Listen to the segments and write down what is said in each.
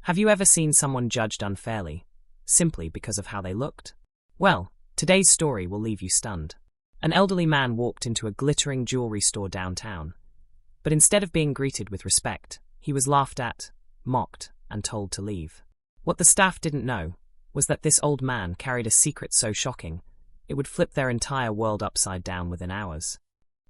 Have you ever seen someone judged unfairly, simply because of how they looked? Well, today's story will leave you stunned. An elderly man walked into a glittering jewelry store downtown, but instead of being greeted with respect, he was laughed at, mocked, and told to leave. What the staff didn't know was that this old man carried a secret so shocking, it would flip their entire world upside down within hours.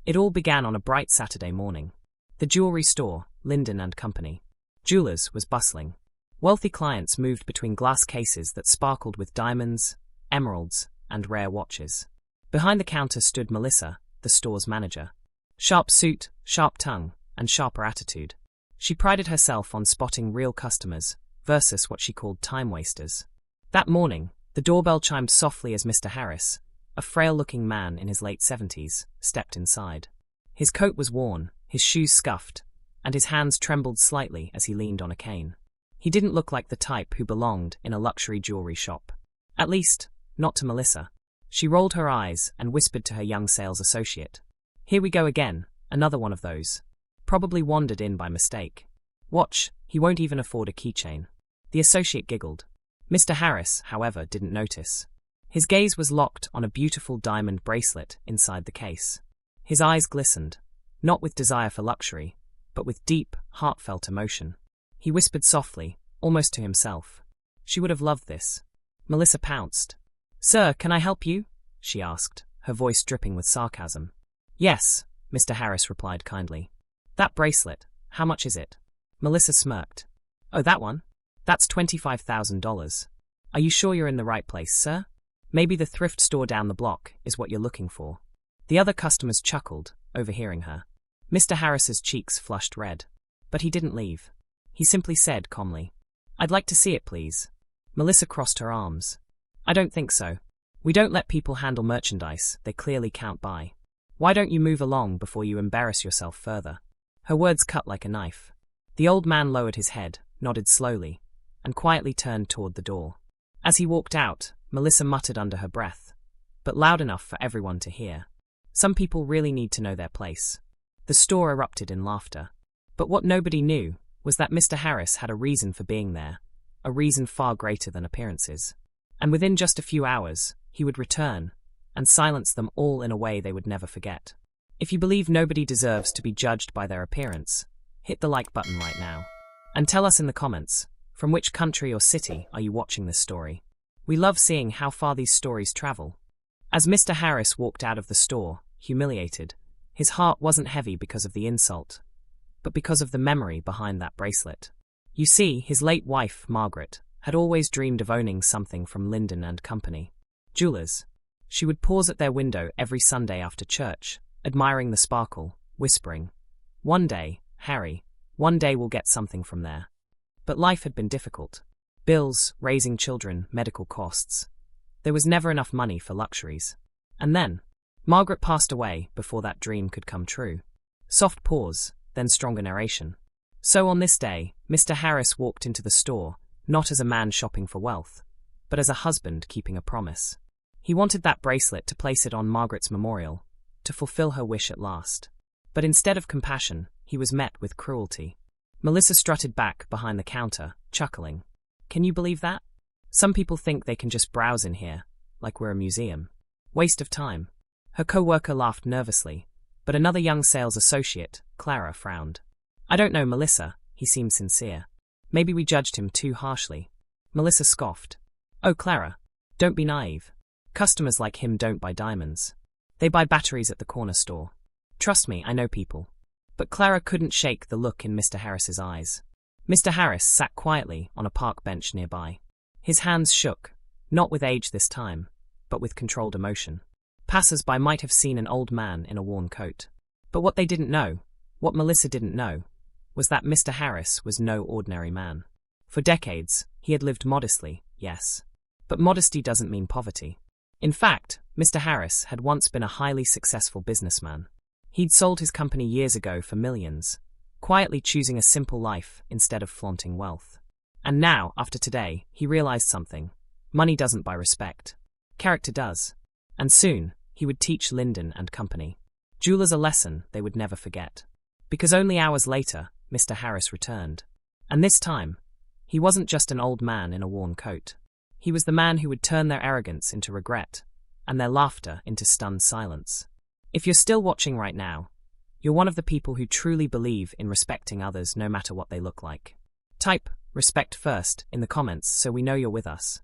It all began on a bright Saturday morning. The jewelry store, Linden and Company, Jewelers, was bustling. Wealthy clients moved between glass cases that sparkled with diamonds, emeralds, and rare watches. Behind the counter stood Melissa, the store's manager. Sharp suit, sharp tongue, and sharper attitude. She prided herself on spotting real customers versus what she called time wasters. That morning, the doorbell chimed softly as Mr. Harris, a frail-looking man in his late 70s, stepped inside. His coat was worn, his shoes scuffed, and his hands trembled slightly as he leaned on a cane. He didn't look like the type who belonged in a luxury jewelry shop. At least, not to Melissa. She rolled her eyes and whispered to her young sales associate. "Here we go again, another one of those. Probably wandered in by mistake. Watch, he won't even afford a keychain." The associate giggled. Mr. Harris, however, didn't notice. His gaze was locked on a beautiful diamond bracelet inside the case. His eyes glistened, not with desire for luxury, but with deep, heartfelt emotion. He whispered softly, almost to himself. She would have loved this. Melissa pounced. "Sir, can I help you?" she asked, her voice dripping with sarcasm. "Yes," Mr. Harris replied kindly. "That bracelet, how much is it?" Melissa smirked. "Oh, that one? That's $25,000. Are you sure you're in the right place, sir? Maybe the thrift store down the block is what you're looking for." The other customers chuckled, overhearing her. Mr. Harris's cheeks flushed red. But he didn't leave. He simply said calmly, "I'd like to see it, please." Melissa crossed her arms. "I don't think so. We don't let people handle merchandise they clearly can't buy. Why don't you move along before you embarrass yourself further?" Her words cut like a knife. The old man lowered his head, nodded slowly, and quietly turned toward the door. As he walked out, Melissa muttered under her breath, but loud enough for everyone to hear. Some people really need to know their place. The store erupted in laughter. But what nobody knew was that Mr. Harris had a reason for being there, a reason far greater than appearances. And within just a few hours, he would return and silence them all in a way they would never forget. If you believe nobody deserves to be judged by their appearance, hit the like button right now. And tell us in the comments, from which country or city are you watching this story? We love seeing how far these stories travel. As Mr. Harris walked out of the store, humiliated, his heart wasn't heavy because of the insult, but because of the memory behind that bracelet. You see, his late wife, Margaret, had always dreamed of owning something from Linden and Company, Jewelers. She would pause at their window every Sunday after church, admiring the sparkle, whispering, "One day, Harry, one day we'll get something from there." But life had been difficult. Bills, raising children, medical costs. There was never enough money for luxuries. And then, Margaret passed away before that dream could come true. Soft pause, then stronger narration. So on this day, Mr. Harris walked into the store, not as a man shopping for wealth, but as a husband keeping a promise. He wanted that bracelet to place it on Margaret's memorial, to fulfill her wish at last. But instead of compassion, he was met with cruelty. Melissa strutted back behind the counter, chuckling. "Can you believe that? Some people think they can just browse in here, like we're a museum. Waste of time." Her co-worker laughed nervously, but another young sales associate, Clara, frowned. "I don't know, Melissa," he seemed sincere. "Maybe we judged him too harshly." Melissa scoffed. "Oh, Clara, don't be naive. Customers like him don't buy diamonds. They buy batteries at the corner store. Trust me, I know people." But Clara couldn't shake the look in Mr. Harris's eyes. Mr. Harris sat quietly on a park bench nearby. His hands shook, not with age this time, but with controlled emotion. Passers-by might have seen an old man in a worn coat. But what they didn't know, what Melissa didn't know, was that Mr. Harris was no ordinary man. For decades, he had lived modestly, yes. But modesty doesn't mean poverty. In fact, Mr. Harris had once been a highly successful businessman. He'd sold his company years ago for millions, quietly choosing a simple life instead of flaunting wealth. And now, after today, he realized something. Money doesn't buy respect. Character does. And soon, he would teach Linden and Company Jewelers a lesson they would never forget. Because only hours later, Mr. Harris returned. And this time, He wasn't just an old man in a worn coat. He was the man who would turn their arrogance into regret, and their laughter into stunned silence. If you're still watching right now, you're one of the people who truly believe in respecting others no matter what they look like. Type "respect" first in the comments so we know you're with us.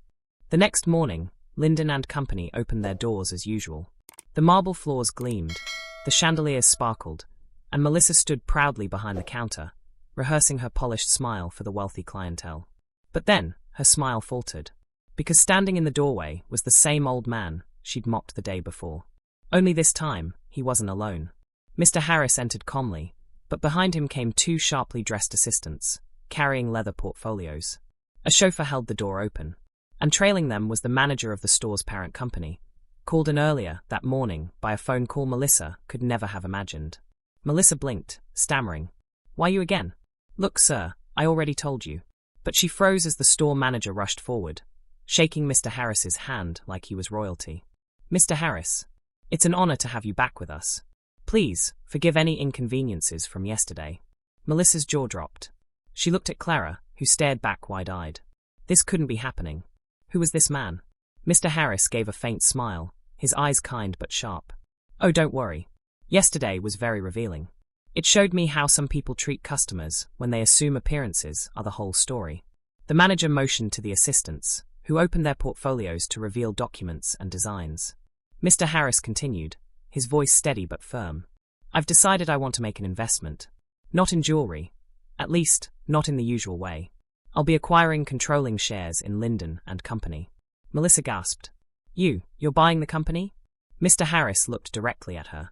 The next morning, Linden and Company opened their doors as usual. The marble floors gleamed, the chandeliers sparkled, and Melissa stood proudly behind the counter, rehearsing her polished smile for the wealthy clientele. But then, her smile faltered, because standing in the doorway was the same old man she'd mocked the day before. Only this time, he wasn't alone. Mr. Harris entered calmly, but behind him came two sharply dressed assistants, carrying leather portfolios. A chauffeur held the door open, and trailing them was the manager of the store's parent company, called in earlier that morning by a phone call Melissa could never have imagined. Melissa blinked, stammering, "Why you again?" "Look, sir, I already told you." But she froze as the store manager rushed forward, shaking Mr. Harris's hand like he was royalty. "Mr. Harris, it's an honor to have you back with us. Please, forgive any inconveniences from yesterday." Melissa's jaw dropped. She looked at Clara, who stared back wide-eyed. This couldn't be happening. Who was this man? Mr. Harris gave a faint smile, his eyes kind but sharp. "Oh, don't worry. Yesterday was very revealing. It showed me how some people treat customers when they assume appearances are the whole story." The manager motioned to the assistants, who opened their portfolios to reveal documents and designs. Mr. Harris continued, his voice steady but firm. "I've decided I want to make an investment. Not in jewelry. At least, not in the usual way. I'll be acquiring controlling shares in Linden and Company." Melissa gasped. You're buying the company?" Mr. Harris looked directly at her.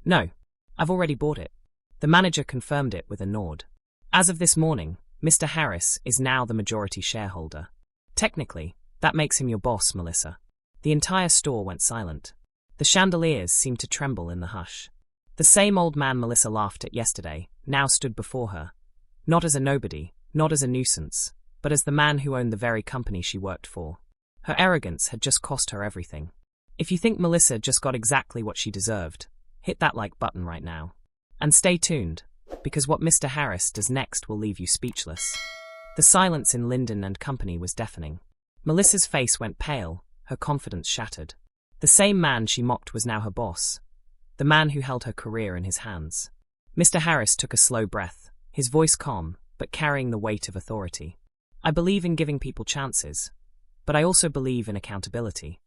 "No, I've already bought it." The manager confirmed it with a nod. "As of this morning, Mr. Harris is now the majority shareholder. Technically, that makes him your boss, Melissa." The entire store went silent. The chandeliers seemed to tremble in the hush. The same old man Melissa laughed at yesterday now stood before her, not as a nobody, not as a nuisance, but as the man who owned the very company she worked for. Her arrogance had just cost her everything. If you think Melissa just got exactly what she deserved, hit that like button right now. And stay tuned, because what Mr. Harris does next will leave you speechless. The silence in Linden and Company was deafening. Melissa's face went pale, her confidence shattered. The same man she mocked was now her boss, the man who held her career in his hands. Mr. Harris took a slow breath, his voice calm, but carrying the weight of authority. "I believe in giving people chances, but I also believe in accountability."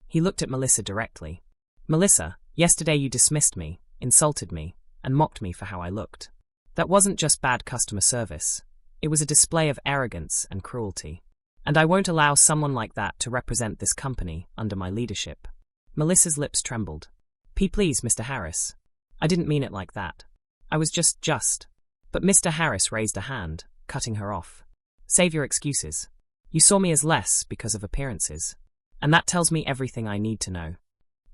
He looked at Melissa directly. "Melissa, yesterday you dismissed me, insulted me, and mocked me for how I looked. That wasn't just bad customer service. It was a display of arrogance and cruelty. And I won't allow someone like that to represent this company under my leadership." Melissa's lips trembled. Please, Mr. Harris. I didn't mean it like that. I was just. But Mr. Harris raised a hand, cutting her off. "Save your excuses. You saw me as less because of appearances. And that tells me everything I need to know."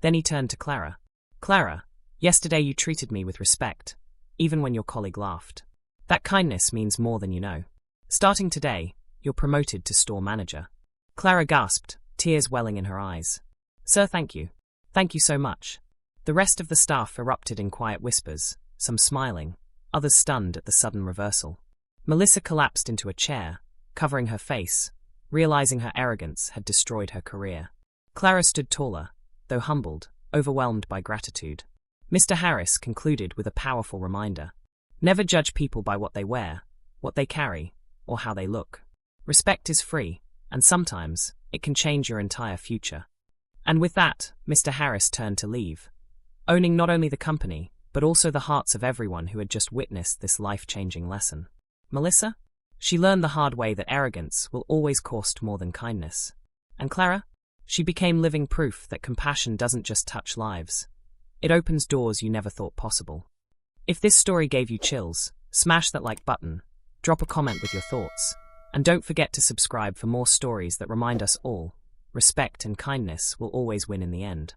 Then he turned to Clara. "Clara, yesterday you treated me with respect, even when your colleague laughed. That kindness means more than you know. Starting today, you're promoted to store manager." Clara gasped, tears welling in her eyes. "Sir, thank you. Thank you so much." The rest of the staff erupted in quiet whispers, some smiling, others stunned at the sudden reversal. Melissa collapsed into a chair, covering her face, realizing her arrogance had destroyed her career. Clara stood taller, though humbled, overwhelmed by gratitude. Mr. Harris concluded with a powerful reminder. Never judge people by what they wear, what they carry, or how they look. Respect is free, and sometimes it can change your entire future. And with that, Mr. Harris turned to leave, owning not only the company, but also the hearts of everyone who had just witnessed this life-changing lesson. Melissa? She learned the hard way that arrogance will always cost more than kindness. And Clara? She became living proof that compassion doesn't just touch lives. It opens doors you never thought possible. If this story gave you chills, smash that like button, drop a comment with your thoughts, and don't forget to subscribe for more stories that remind us all, respect and kindness will always win in the end.